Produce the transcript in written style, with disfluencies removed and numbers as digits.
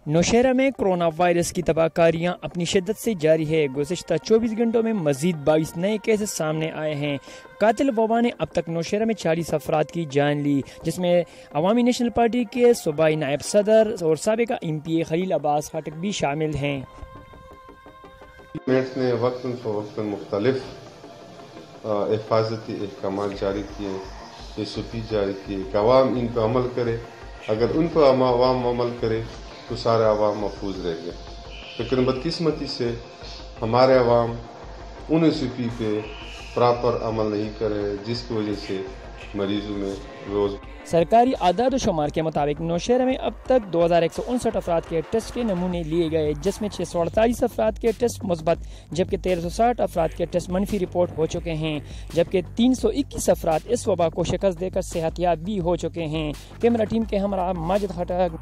नौशहरा में corona virus की तबाहकारियां अपनी शिद्दत से जारी है। गुज़िश्ता 24 घंटों में मजीद 22 नए केसेस सामने आए हैं। कातिल वबा ने अब तक नौशहरा में 40 अफराद की जान ली, जिसमें अवामी नेशनल पार्टी के सूबाई नायब सदर और साबिका MPA खलील अब्बास खटक भी शामिल हैं। ने वक्तन फ़वक्तन मुख्तलिफ हिफाजती अहकाम जारी किए, SOP जारी किए कि अवाम इन पर अमल करे। अगर उन पर अवाम अमल करे तो सारे अवाम महफूज रह गए, लेकिन बदकिस्मती से हमारे अवाम उन SOP पे प्रॉपर अमल नहीं कर रहे, जिसकी वजह से मरीजों में रोज़ सरकारी आदाद शुमार के मुताबिक नौशहरा में अब तक 2159 अफराद के टेस्ट के नमूने लिए गए, जिसमें 648 अफराद के टेस्ट मुस्बत जबकि 1360 अफराद के टेस्ट मनफी रिपोर्ट हो चुके हैं, जबकि 321 अफराद इस वबा को शिकस्त देकर सेहतयाब भी हो चुके हैं। कैमरा टीम के हमरा माजिद खटक।